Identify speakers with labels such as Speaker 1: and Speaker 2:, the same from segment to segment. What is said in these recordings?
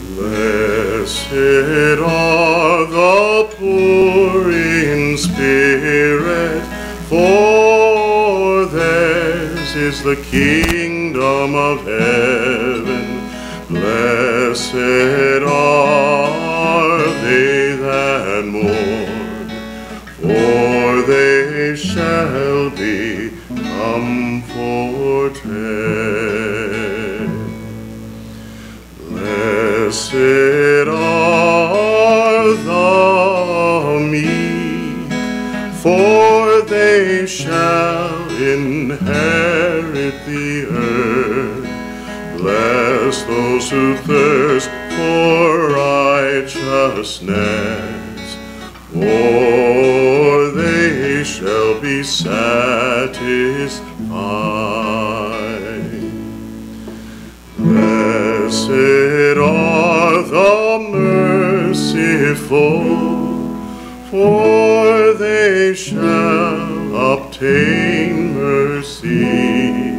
Speaker 1: Blessed are the poor in spirit, for theirs is the kingdom of heaven. Blessed are they that mourn, for they shall be comforted. Blessed are the meek, for they shall inherit the earth. Bless those who thirst for righteousness, for they shall be satisfied. Blessed are the merciful, for they shall obtain mercy.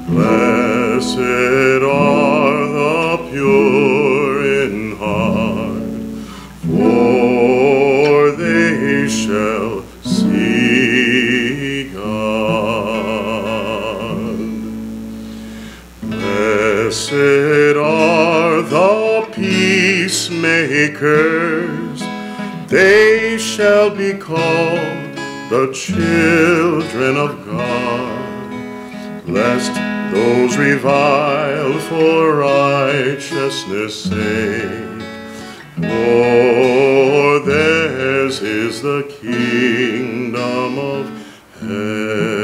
Speaker 1: Blessed are the pure in heart, for they shall see God. Blessed are the peacemakers, they shall be called the children of God. Blessed those revile for righteousness' sake, for theirs is the kingdom of heaven.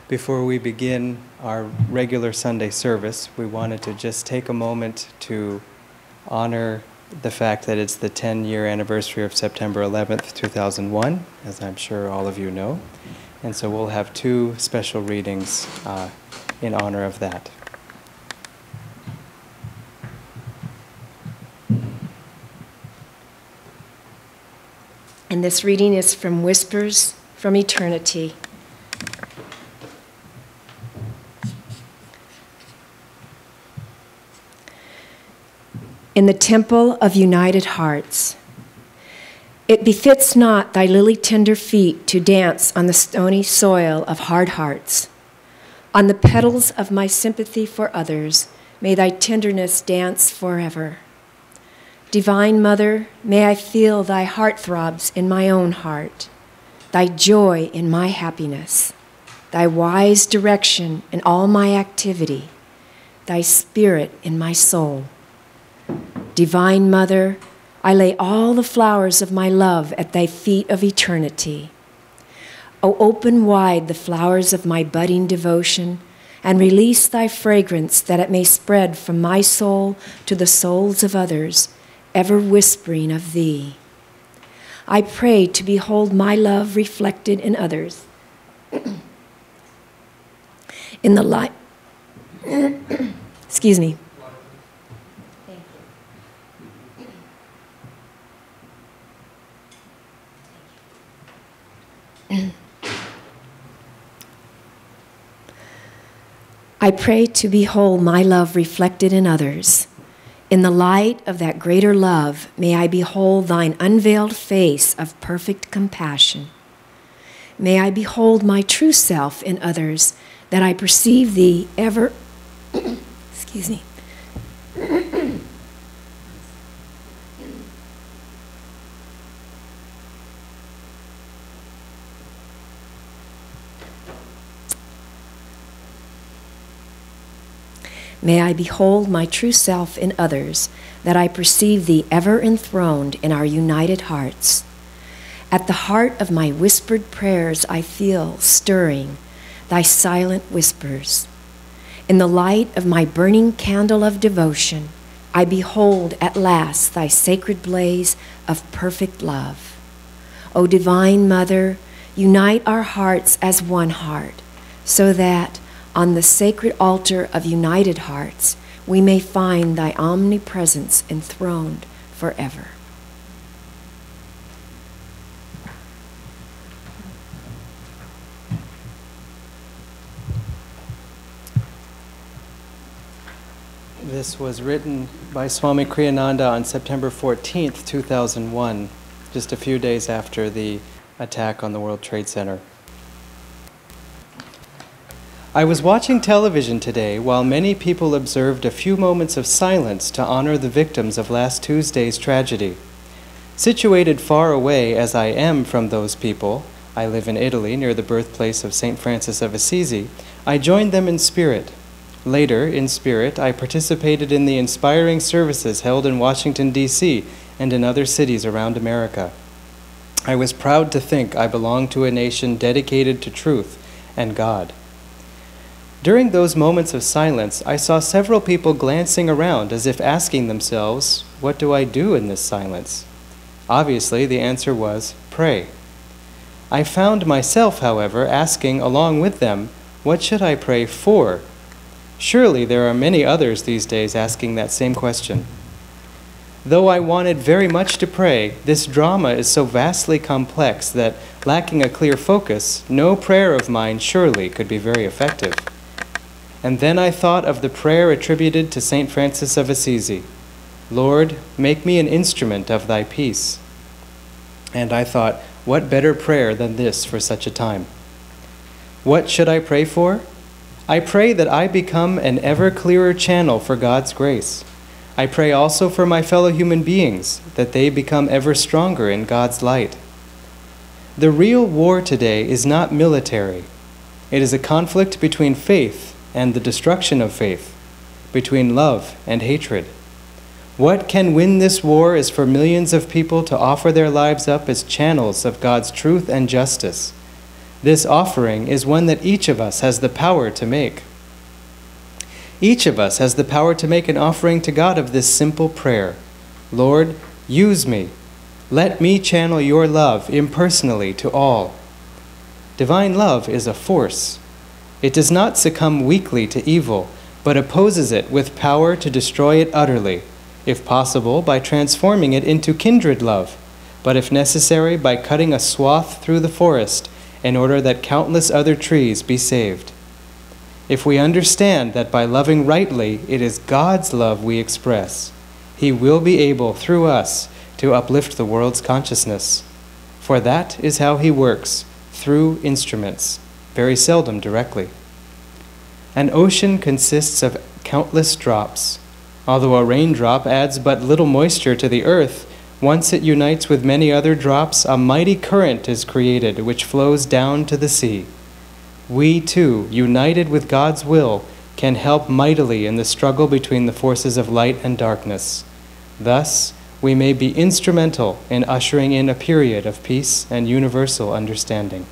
Speaker 2: Before we begin our regular Sunday service, we wanted to just take a moment to honor the fact that it's the 10-year anniversary of September 11th, 2001, as I'm sure all of you know. And so we'll have two special readings in honor of that.
Speaker 3: And this reading is from Whispers from Eternity. In the temple of united hearts, it befits not thy lily-tender feet to dance on the stony soil of hard hearts. On the petals of my sympathy for others, may thy tenderness dance forever. Divine Mother, may I feel thy heart-throbs in my own heart, thy joy in my happiness, thy wise direction in all my activity, thy spirit in my soul. Divine Mother, I lay all the flowers of my love at thy feet of eternity. O open wide the flowers of my budding devotion, and release thy fragrance that it may spread from my soul to the souls of others, ever whispering of thee. I pray to behold my love reflected in others. In the light, excuse me. I pray to behold my love reflected in others. In the light of that greater love, may I behold thine unveiled face of perfect compassion. May I behold my true self in others, that I perceive thee ever, excuse me. May I behold my true self in others, that I perceive thee ever enthroned in our united hearts. At the heart of my whispered prayers I feel stirring thy silent whispers. In the light of my burning candle of devotion, I behold at last thy sacred blaze of perfect love. O Divine Mother, unite our hearts as one heart, so that on the sacred altar of united hearts, we may find thy omnipresence enthroned forever.
Speaker 2: This was written by Swami Kriyananda on September 14th, 2001, just a few days after the attack on the World Trade Center. I was watching television today while many people observed a few moments of silence to honor the victims of last Tuesday's tragedy. Situated far away as I am from those people, I live in Italy near the birthplace of St. Francis of Assisi, I joined them in spirit. Later, in spirit, I participated in the inspiring services held in Washington, D.C. and in other cities around America. I was proud to think I belonged to a nation dedicated to truth and God. During those moments of silence, I saw several people glancing around as if asking themselves, what do I do in this silence? Obviously, the answer was, pray. I found myself, however, asking along with them, what should I pray for? Surely there are many others these days asking that same question. Though I wanted very much to pray, this drama is so vastly complex that, lacking a clear focus, no prayer of mine surely could be very effective. And then I thought of the prayer attributed to St. Francis of Assisi, Lord, make me an instrument of thy peace. And I thought, what better prayer than this for such a time? What should I pray for? I pray that I become an ever clearer channel for God's grace. I pray also for my fellow human beings, that they become ever stronger in God's light. The real war today is not military. It is a conflict between faith and the destruction of faith, between love and hatred. What can win this war is for millions of people to offer their lives up as channels of God's truth and justice. This offering is one that each of us has the power to make. Each of us has the power to make an offering to God of this simple prayer. Lord, use me. Let me channel your love impersonally to all. Divine love is a force. It does not succumb weakly to evil, but opposes it with power to destroy it utterly, if possible by transforming it into kindred love, but if necessary by cutting a swath through the forest in order that countless other trees be saved. If we understand that by loving rightly, it is God's love we express, He will be able, through us, to uplift the world's consciousness. For that is how He works, through instruments, very seldom directly. An ocean consists of countless drops. Although a raindrop adds but little moisture to the earth, once it unites with many other drops, a mighty current is created which flows down to the sea. We, too, united with God's will, can help mightily in the struggle between the forces of light and darkness. Thus, we may be instrumental in ushering in a period of peace and universal understanding.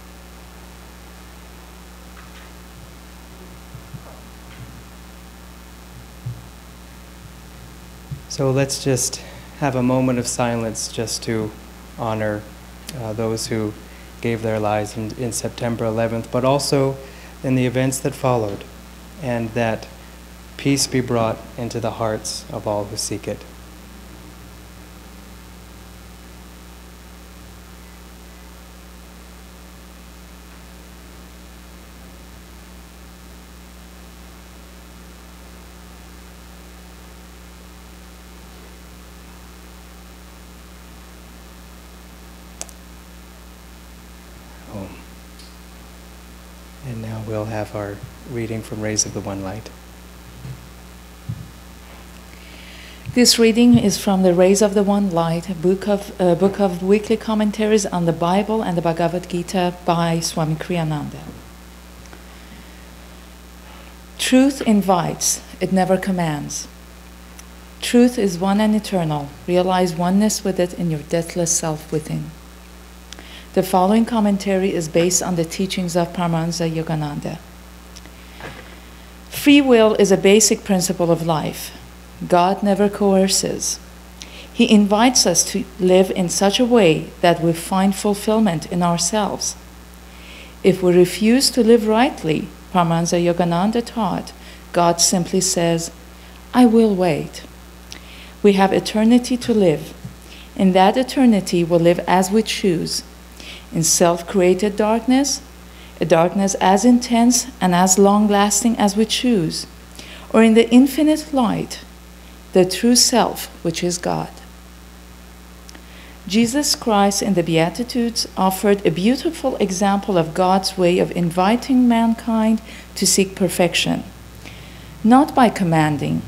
Speaker 2: So let's just have a moment of silence just to honor those who gave their lives in September 11th, but also in the events that followed, and that peace be brought into the hearts of all who seek it. And now we'll have our reading from Rays of the One Light.
Speaker 4: This reading is from the Rays of the One Light, a book of weekly commentaries on the Bible and the Bhagavad Gita by Swami Kriyananda. Truth invites, it never commands. Truth is one and eternal. Realize oneness with it in your deathless self within. The following commentary is based on the teachings of Paramahansa Yogananda. Free will is a basic principle of life. God never coerces. He invites us to live in such a way that we find fulfillment in ourselves. If we refuse to live rightly, Paramahansa Yogananda taught, God simply says, I will wait. We have eternity to live. In that eternity, we'll live as we choose. In self-created darkness, a darkness as intense and as long-lasting as we choose, or in the infinite light, the true self, which is God. Jesus Christ in the Beatitudes offered a beautiful example of God's way of inviting mankind to seek perfection, not by commanding,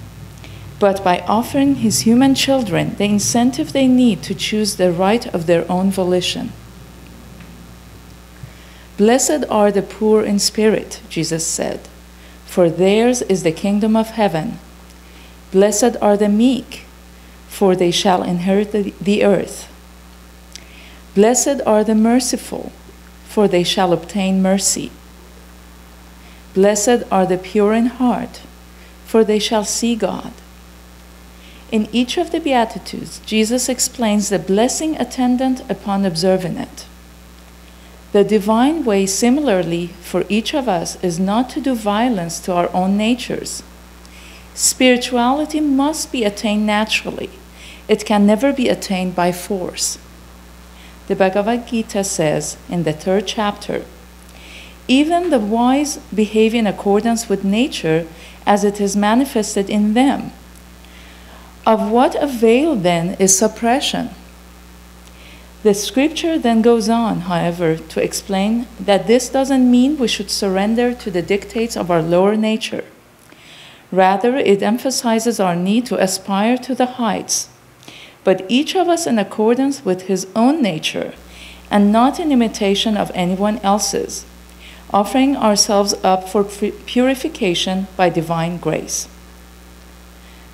Speaker 4: but by offering his human children the incentive they need to choose the right of their own volition. Blessed are the poor in spirit, Jesus said, for theirs is the kingdom of heaven. Blessed are the meek, for they shall inherit the earth. Blessed are the merciful, for they shall obtain mercy. Blessed are the pure in heart, for they shall see God. In each of the Beatitudes, Jesus explains the blessing attendant upon observing it. The divine way, similarly, for each of us is not to do violence to our own natures. Spirituality must be attained naturally. It can never be attained by force. The Bhagavad Gita says in the 3rd chapter, even the wise behave in accordance with nature as it is manifested in them. Of what avail then is suppression? The scripture then goes on, however, to explain that this doesn't mean we should surrender to the dictates of our lower nature. Rather, it emphasizes our need to aspire to the heights, but each of us in accordance with his own nature and not in imitation of anyone else's, offering ourselves up for purification by divine grace.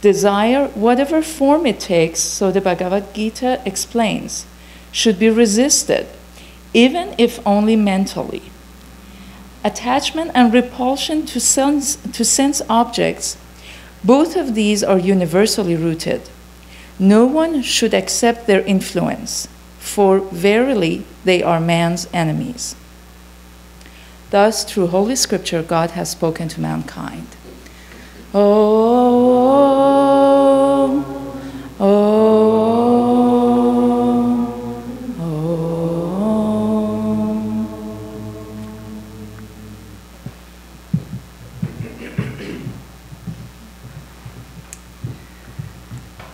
Speaker 4: Desire, whatever form it takes, so the Bhagavad Gita explains, should be resisted, even if only mentally. Attachment and repulsion to sense objects, both of these are universally rooted. No one should accept their influence, for verily they are man's enemies. Thus, through Holy Scripture, God has spoken to mankind. Oh, oh, oh, oh.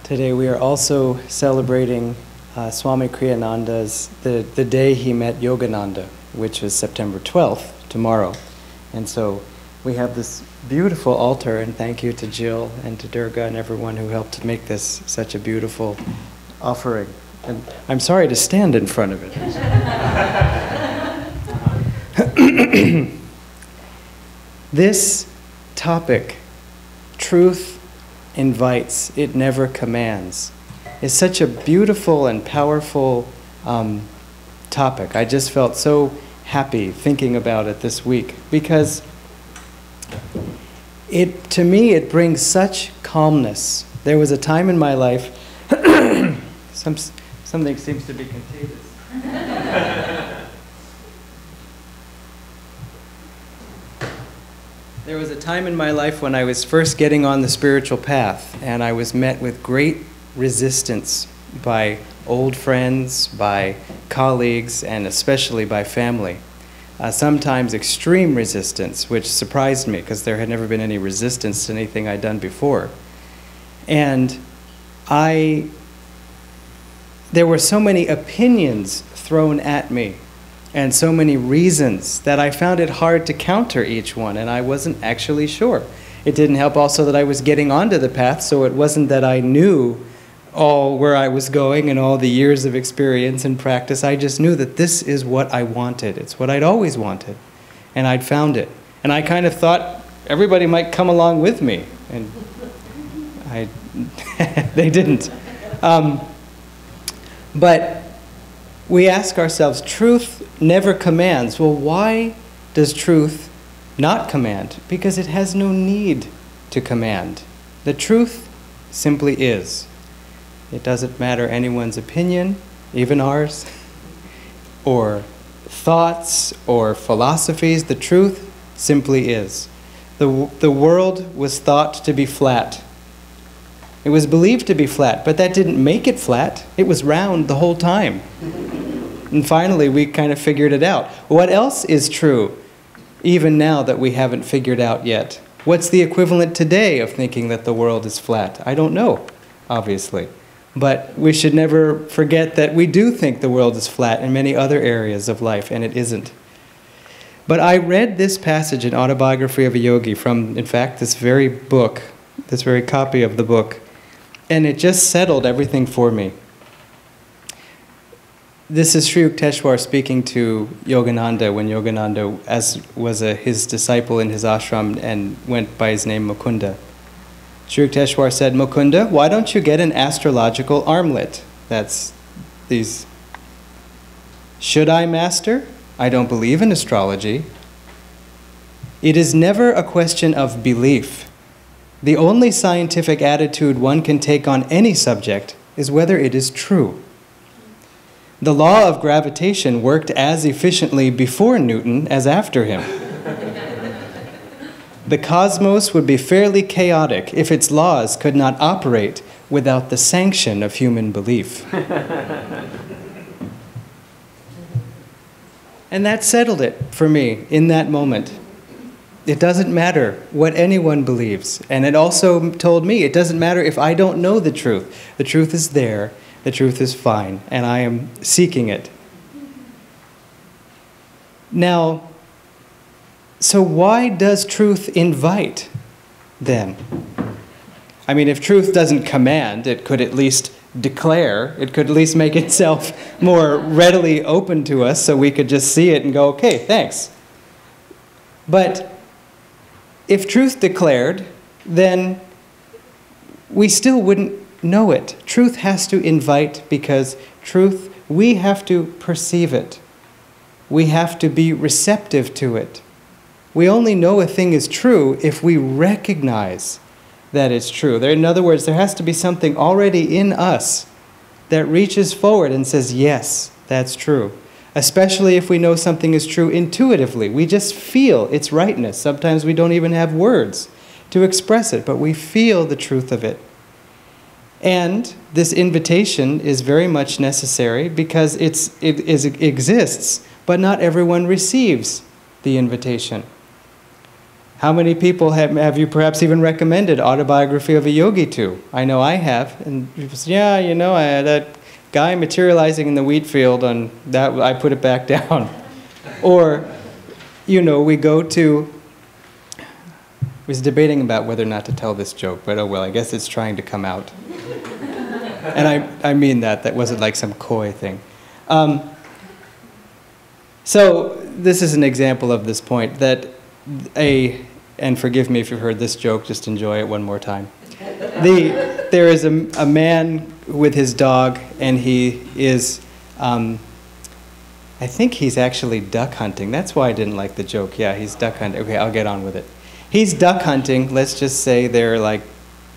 Speaker 2: Today we are also celebrating Swami Kriyananda's, the day he met Yogananda, which is September 12th, tomorrow. And so we have this beautiful altar, and thank you to Jill and to Durga and everyone who helped to make this such a beautiful offering. And I'm sorry to stand in front of it. This topic, truth invites, it never commands, is such a beautiful and powerful topic. I just felt so happy thinking about it this week because to me it brings such calmness. There was a time in my life, something seems to be contagious. There was a time in my life when I was first getting on the spiritual path, and I was met with great resistance by old friends, by colleagues, and especially by family. Sometimes extreme resistance, which surprised me because there had never been any resistance to anything I'd done before. And there were so many opinions thrown at me and so many reasons that I found it hard to counter each one, and I wasn't actually sure. It didn't help also that I was getting onto the path, so it wasn't that I knew all where I was going and all the years of experience and practice. I just knew that this is what I wanted. It's what I'd always wanted, and I'd found it. And I kind of thought everybody might come along with me, and they didn't. But we ask ourselves, truth never commands. Well, why does truth not command? Because it has no need to command. The truth simply is. It doesn't matter anyone's opinion, even ours, or thoughts or philosophies. The truth simply is. The world was thought to be flat. It was believed to be flat, but that didn't make it flat. It was round the whole time. And finally, we kind of figured it out. What else is true, even now that we haven't figured out yet? What's the equivalent today of thinking that the world is flat? I don't know, obviously. But we should never forget that we do think the world is flat in many other areas of life, and it isn't. But I read this passage in Autobiography of a Yogi from, in fact, this very book, this very copy of the book, and it just settled everything for me. This is Sri Yukteswar speaking to Yogananda when Yogananda was his disciple in his ashram and went by his name Mukunda. Sri Yukteswar said, Mukunda, why don't you get an astrological armlet? That's these. Should I, master? I don't believe in astrology. It is never a question of belief. The only scientific attitude one can take on any subject is whether it is true. The law of gravitation worked as efficiently before Newton as after him. The cosmos would be fairly chaotic if its laws could not operate without the sanction of human belief. And that settled it for me in that moment. It doesn't matter what anyone believes. And it also told me it doesn't matter if I don't know the truth. The truth is there. The truth is fine, and I am seeking it. Now, so why does truth invite, then? I mean, if truth doesn't command, it could at least declare, it could at least make itself more readily open to us so we could just see it and go, okay, thanks. But if truth declared, then we still wouldn't know it. Truth has to invite because truth, we have to perceive it. We have to be receptive to it. We only know a thing is true if we recognize that it's true. In other words, there has to be something already in us that reaches forward and says, yes, that's true. Especially if we know something is true intuitively. We just feel its rightness. Sometimes we don't even have words to express it, but we feel the truth of it. And this invitation is very much necessary because it exists, but not everyone receives the invitation. How many people have you perhaps even recommended Autobiography of a Yogi to? I know I have. And people say, yeah, you know, that guy materializing in the wheat field, on that I put it back down. Or, you know, we go to, I was debating about whether or not to tell this joke, but oh well, I guess it's trying to come out. And I mean that wasn't like some coy thing. So this is an example of this point, that and forgive me if you've heard this joke, just enjoy it one more time. There is a man with his dog, and he is, I think he's actually duck hunting. That's why I didn't like the joke. Yeah, he's duck hunting. Okay, I'll get on with it. He's duck hunting. Let's just say they're like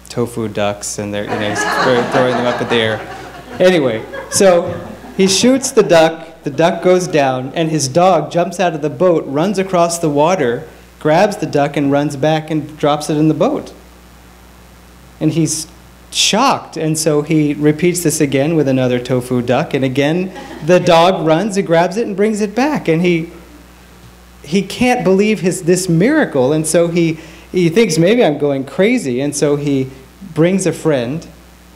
Speaker 2: tofu ducks, and they're throwing them up in the air. Anyway, so he shoots the duck goes down, and his dog jumps out of the boat, runs across the water, grabs the duck, and runs back and drops it in the boat. And he's shocked, and so he repeats this again with another tofu duck, and again the dog runs and grabs it and brings it back, and he can't believe this miracle, and so he thinks maybe I'm going crazy, and so he brings a friend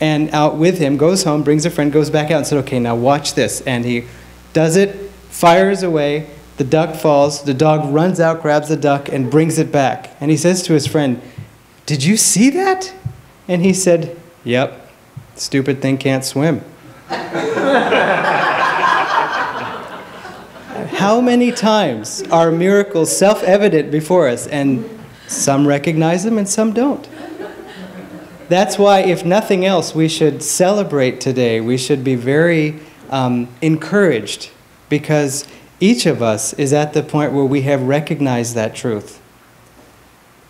Speaker 2: and out with him, goes home, brings a friend, goes back out and said, okay, now watch this. And he does it, fires away, the duck falls, the dog runs out, grabs the duck, and brings it back. And he says to his friend, did you see that? And he said, yep, stupid thing can't swim. How many times are miracles self-evident before us, and some recognize them and some don't? That's why, if nothing else, we should celebrate today. We should be very encouraged, because each of us is at the point where we have recognized that truth.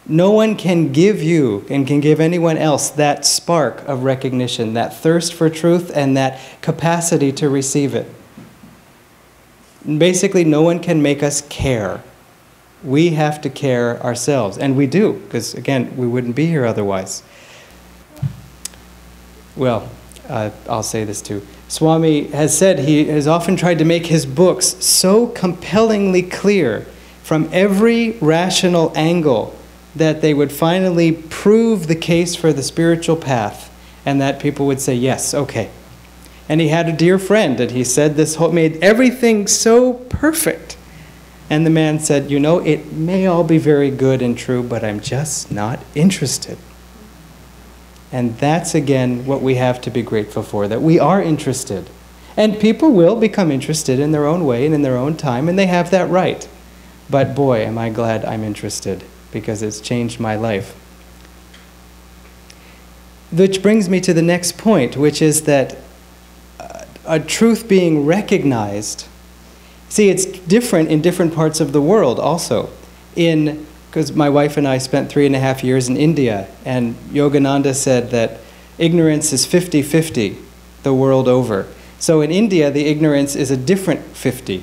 Speaker 2: No one can give you and can give anyone else that spark of recognition, that thirst for truth and that capacity to receive it. Basically, no one can make us care. We have to care ourselves, and we do, because again, we wouldn't be here otherwise. Well, I'll say this too. Swami has said he has often tried to make his books so compellingly clear from every rational angle that they would finally prove the case for the spiritual path, and that people would say, yes, okay. And he had a dear friend, and he said this whole, made everything so perfect. And the man said, you know, it may all be very good and true, but I'm just not interested. And that's, again, what we have to be grateful for, that we are interested. And people will become interested in their own way and in their own time, and they have that right. But boy, am I glad I'm interested, because it's changed my life. Which brings me to the next point, which is that a truth being recognized. See, it's different in different parts of the world also. Because my wife and I spent 3.5 years in India, and Yogananda said that ignorance is 50-50 the world over. So in India, the ignorance is a different 50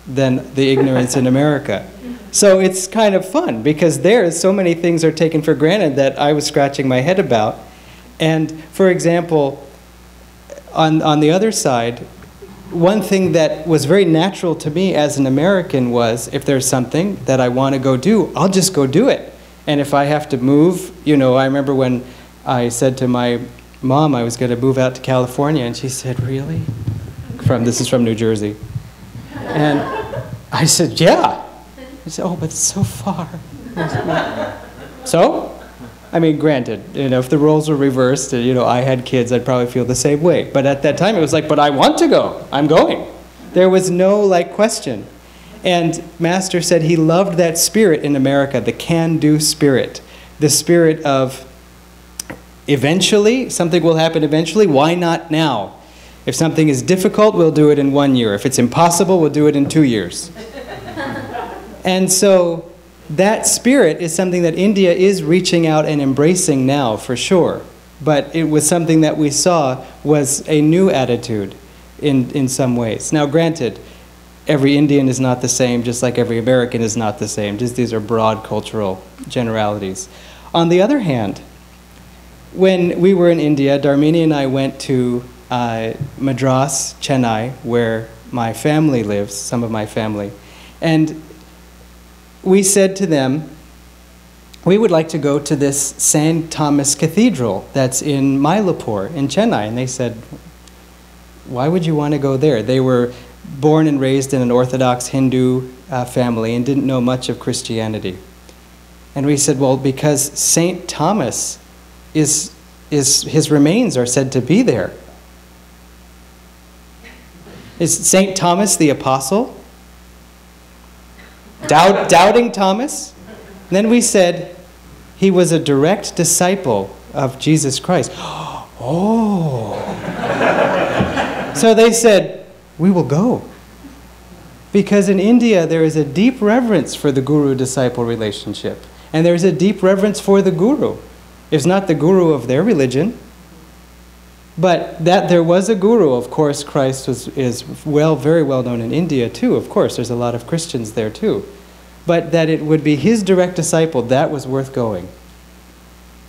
Speaker 2: than the ignorance in America. So it's kind of fun, because there so many things are taken for granted that I was scratching my head about. And for example, on the other side, one thing that was very natural to me as an American was, if there's something that I want to go do, I'll just go do it. And if I have to move, you know, I remember when I said to my mom I was going to move out to California, and she said, really? This is from New Jersey. And I said, yeah. She said, oh, but it's so far. So? I mean, granted, you know, if the roles were reversed, you know, I had kids, I'd probably feel the same way. But at that time, it was like, but I want to go. I'm going. There was no, like, question. And Master said he loved that spirit in America, the can-do spirit. The spirit of eventually, something will happen eventually, why not now? If something is difficult, we'll do it in 1 year. If it's impossible, we'll do it in 2 years. And so that spirit is something that India is reaching out and embracing now, for sure. But it was something that we saw was a new attitude in some ways. Now, granted, every Indian is not the same, just like every American is not the same. Just these are broad cultural generalities. On the other hand, when we were in India, Dharmini and I went to Madras, Chennai, where my family lives, some of my family. And we said to them, we would like to go to this St. Thomas Cathedral that's in Mylapore in Chennai. And they said, why would you want to go there? They were born and raised in an Orthodox Hindu family and didn't know much of Christianity. And we said, well, because St. Thomas his remains are said to be there. Is St. Thomas the apostle? Doubting Thomas? And then we said, he was a direct disciple of Jesus Christ. Oh. So they said, we will go. Because in India, there is a deep reverence for the guru-disciple relationship. And there is a deep reverence for the guru. It's not the guru of their religion. But that there was a guru, of course, Christ is very well known in India too. Of course, there's a lot of Christians there too. But that it would be his direct disciple, that was worth going.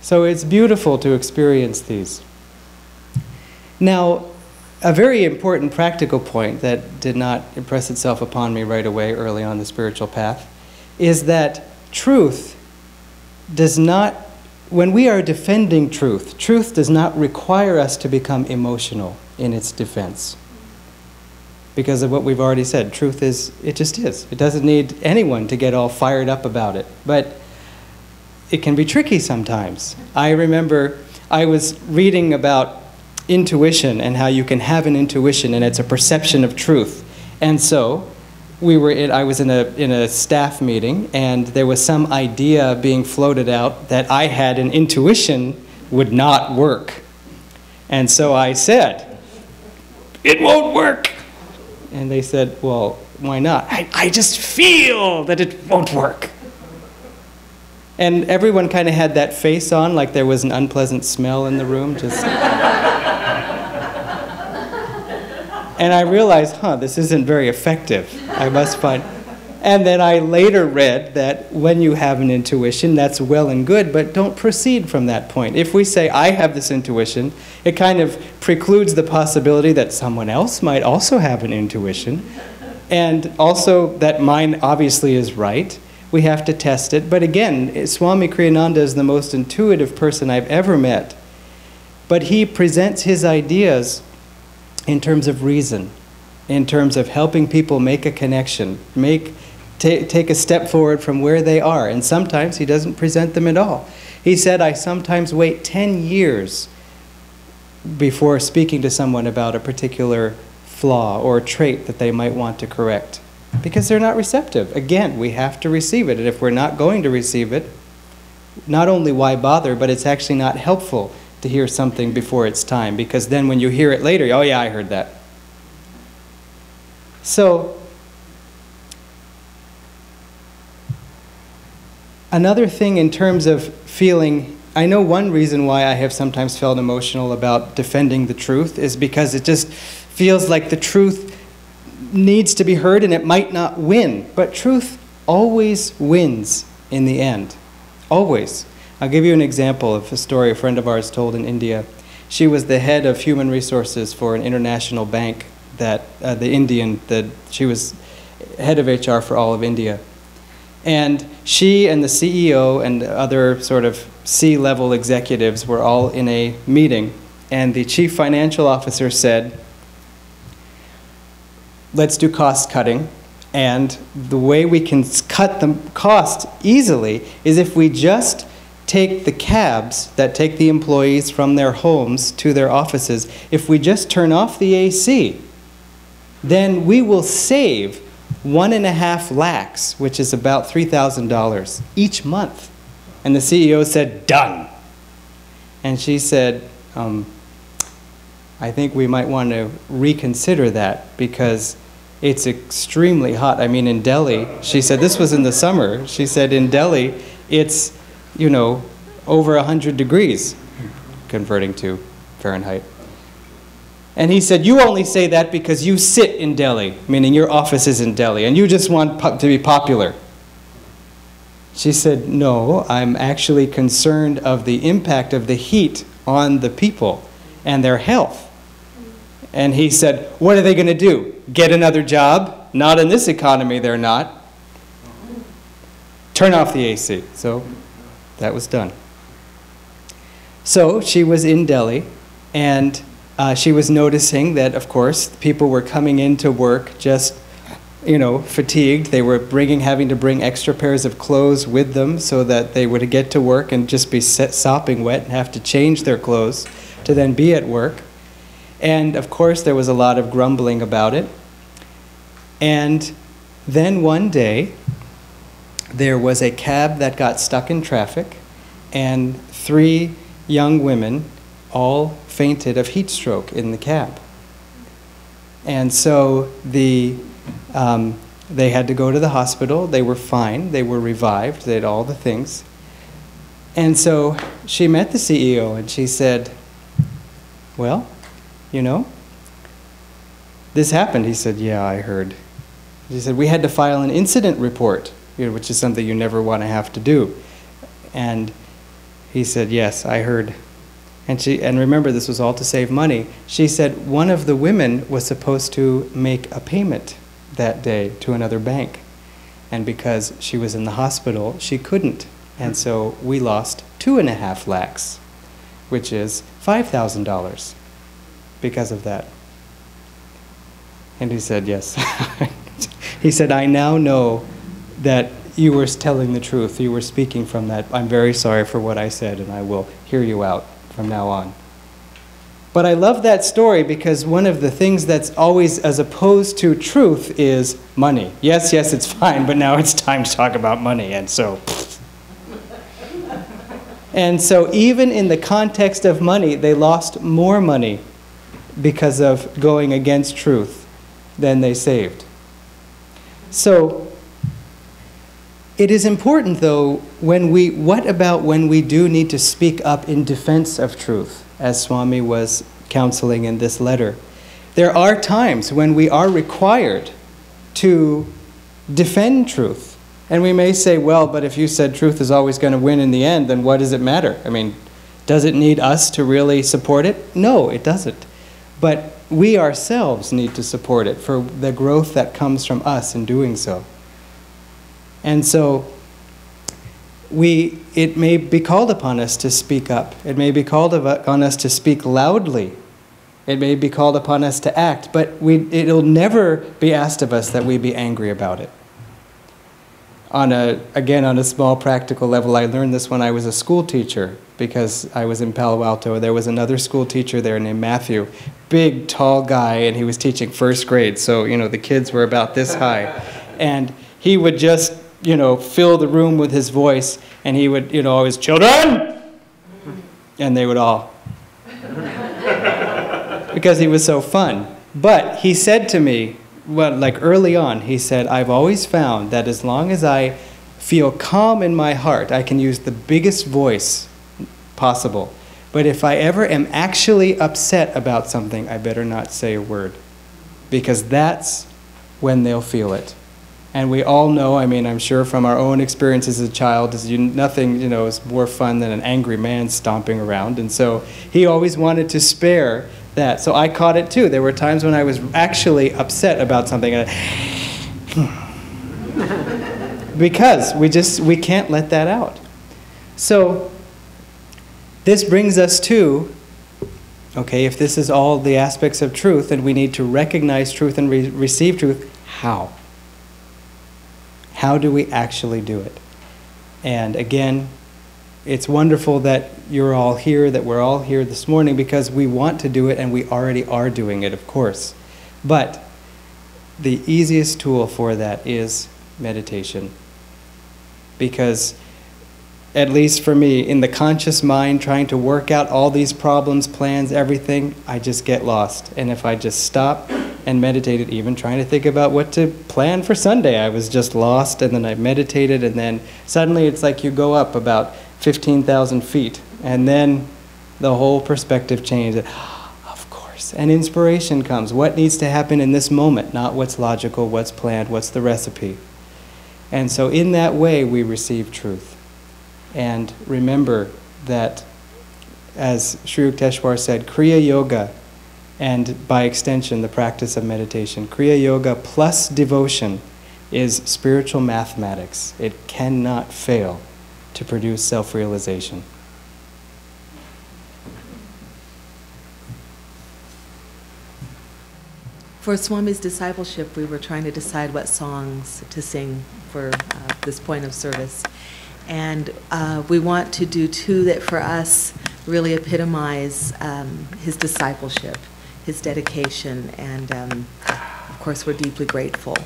Speaker 2: So it's beautiful to experience these. Now, a very important practical point that did not impress itself upon me right away early on the spiritual path is that truth does not, when we are defending truth, truth does not require us to become emotional in its defense. Because of what we've already said, truth is, it just is. It doesn't need anyone to get all fired up about it. But it can be tricky sometimes. I remember I was reading about intuition and how you can have an intuition and it's a perception of truth. And so I was in a staff meeting and there was some idea being floated out that I had an intuition would not work. And so I said, it won't work. And they said, well, why not? I just feel that it won't work. And everyone kind of had that face on, like there was an unpleasant smell in the room. And I realized, this isn't very effective. I must find. And then I later read that when you have an intuition, that's well and good, but don't proceed from that point. If we say, I have this intuition, it kind of precludes the possibility that someone else might also have an intuition, and also that mine obviously is right. we have to test it. But again, Swami Kriyananda is the most intuitive person I've ever met. But he presents his ideas in terms of reason, in terms of helping people make a connection, take a step forward from where they are. And sometimes he doesn't present them at all. He said, I sometimes wait 10 years before speaking to someone about a particular flaw or trait that they might want to correct, because they're not receptive. Again, we have to receive it. And if we're not going to receive it, not only why bother, but it's actually not helpful to hear something before it's time, because then when you hear it later, oh yeah, I heard that. So, another thing in terms of feeling, I know one reason why I have sometimes felt emotional about defending the truth is because it just feels like the truth needs to be heard and it might not win. But truth always wins in the end. Always. I'll give you an example of a story a friend of ours told in India. She was the head of human resources for an international bank that, she was head of HR for all of India. And she and the CEO and other sort of C-level executives were all in a meeting, and the chief financial officer said, let's do cost cutting, and the way we can cut the cost easily is if we just take the cabs that take the employees from their homes to their offices, if we just turn off the AC, then we will save 1.5 lakhs, which is about $3,000 each month. And the CEO said, done. And she said, I think we might want to reconsider that because it's extremely hot. I mean, in Delhi, she said, this was in the summer, she said in Delhi, it's, you know, over 100 degrees, converting to Fahrenheit. And he said, you only say that because you sit in Delhi, meaning your office is in Delhi, and you just want to be popular. She said, no, I'm actually concerned of the impact of the heat on the people and their health. And he said, what are they going to do? Get another job? Not in this economy, they're not. Turn off the AC. So that was done. So she was in Delhi, and she was noticing that, of course, people were coming into work just, you know, fatigued. They were having to bring extra pairs of clothes with them so that they would get to work and just be sopping wet and have to change their clothes to then be at work. And, of course, there was a lot of grumbling about it. And then one day, there was a cab that got stuck in traffic, and 3 young women all fainted of heat stroke in the cab. And so they had to go to the hospital. They were fine. They were revived. They had all the things. And so she met the CEO, and she said, well, you know, this happened. He said, yeah, I heard. She said, we had to file an incident report, you know, which is something you never want to have to do. And he said, yes, I heard. And remember, this was all to save money. She said one of the women was supposed to make a payment that day to another bank. And because she was in the hospital, she couldn't. And so we lost 2.5 lakhs, which is $5,000 because of that. And he said, yes. He said, I now know that you were telling the truth. You were speaking from that. I'm very sorry for what I said, and I will hear you out from now on. But I love that story because one of the things that's always as opposed to truth is money. Yes, yes, it's fine, but now it's time to talk about money, and so... And so even in the context of money, they lost more money because of going against truth than they saved. So it is important, though, what about when we do need to speak up in defense of truth, as Swami was counseling in this letter? There are times when we are required to defend truth. And we may say, well, but if you said truth is always going to win in the end, then what does it matter? I mean, does it need us to really support it? No, it doesn't. But we ourselves need to support it for the growth that comes from us in doing so. And so it may be called upon us to speak up. It may be called upon us to speak loudly. It may be called upon us to act, but it'll never be asked of us that we be angry about it. Again, on a small practical level, I learned this when I was a school teacher, because I was in Palo Alto. There was another school teacher there named Matthew, big, tall guy, and he was teaching first grade, so, the kids were about this high. And he would just, fill the room with his voice, and he would, always, "Children!" And they would all, because he was so fun. But he said to me, early on, he said, "I've always found that as long as I feel calm in my heart, I can use the biggest voice possible. But if I ever am actually upset about something, I better not say a word, because that's when they'll feel it." And we all know, I'm sure from our own experiences as a child, nothing, is more fun than an angry man stomping around. And so he always wanted to spare that. So I caught it too. There were times when I was actually upset about something. Because we can't let that out. So this brings us to, okay, if this is all the aspects of truth, and we need to recognize truth and receive truth, how? How do we actually do it? And again, it's wonderful that you're all here, that we're all here this morning, because we want to do it, and we already are doing it, of course. But the easiest tool for that is meditation. Because, at least for me, in the conscious mind, trying to work out all these problems, plans, everything, I just get lost. And if I just stop and meditated, even trying to think about what to plan for Sunday, I was just lost, and then I meditated, and then suddenly it's like you go up about 15,000 feet, and then the whole perspective changes. Of course. And inspiration comes. What needs to happen in this moment? Not what's logical, what's planned, what's the recipe. And so in that way, we receive truth. And remember that, as Sri Yukteswar said, Kriya Yoga, and by extension, the practice of meditation, Kriya Yoga plus devotion is spiritual mathematics. It cannot fail to produce self-realization.
Speaker 5: For Swami's discipleship, we were trying to decide what songs to sing for this point of service. And we want to do two that for us really epitomize his discipleship, his dedication, and of course we're deeply grateful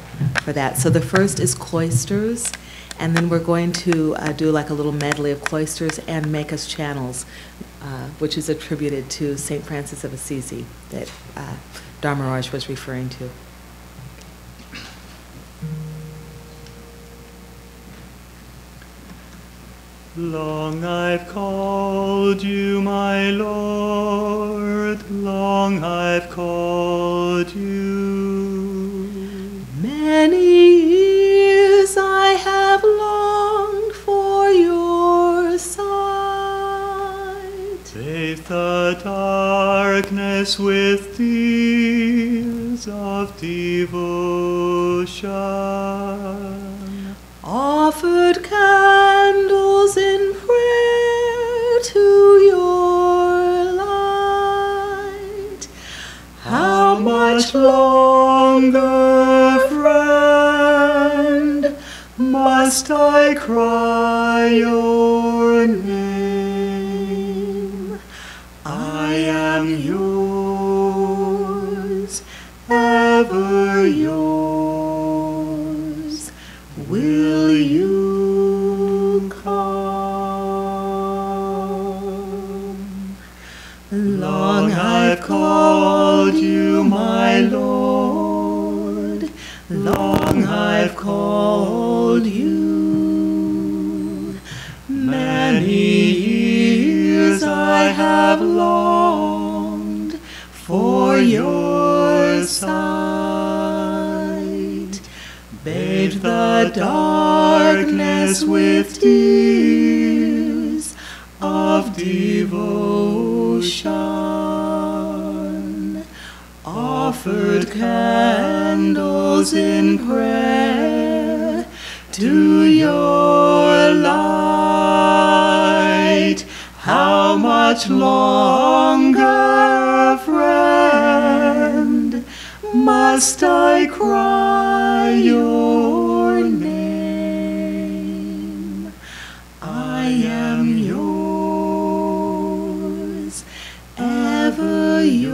Speaker 5: for that. So the first is Cloisters, and then we're going to do like a little medley of Cloisters and Make Us Channels, which is attributed to St. Francis of Assisi that Dharmaraj was referring to.
Speaker 1: Long I've called you, my Lord, long I've called you.
Speaker 5: Many years I have longed for your sight.
Speaker 1: Bathe the darkness with tears of devotion.
Speaker 5: Offered candles in prayer to your light. How much
Speaker 1: longer, friend, must I cry your name? I am yours, ever yours. Will you come? Long I've called you, my Lord, long I've called you. Many years I have longed for your sight. Bathe the darkness with tears of devotion. Offered candles in prayer to your light. much longer, friend, must I cry your name? I am yours, ever yours.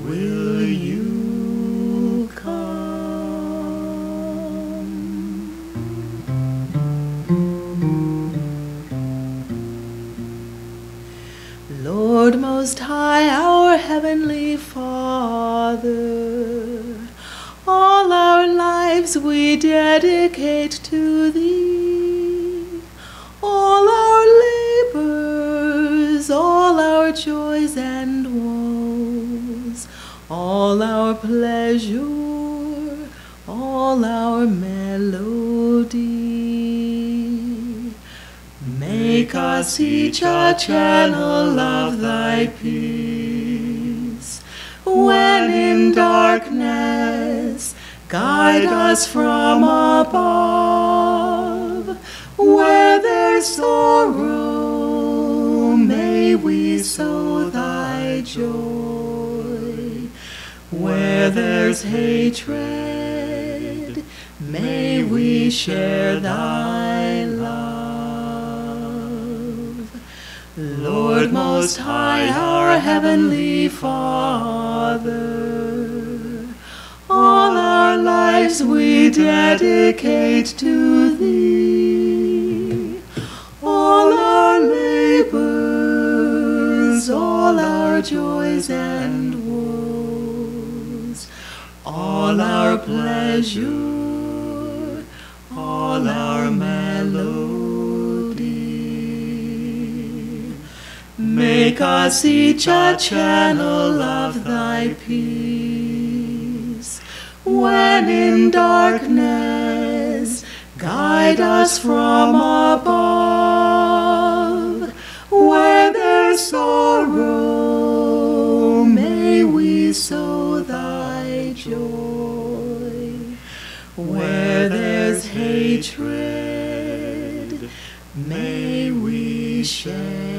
Speaker 1: Will you come? Lord Most High, our Heavenly Father, all our lives we dedicate to Thee. All our labors, all our joys and woes, all our pleasure, all our melody. Make us each a channel of Thy peace. When in darkness, guide us from above. Where there's sorrow, may we sow Thy joy. Where there's hatred, may we share Thy love. Lord Most High, our Heavenly Father, all our lives we dedicate to Thee. All our labors, all our joys and woes, all our pleasure, all our melody. Make us each a channel of Thy peace. When in darkness, guide us from above. Where there's sorrow, may we sow Thy joy. Where there's hatred, may we share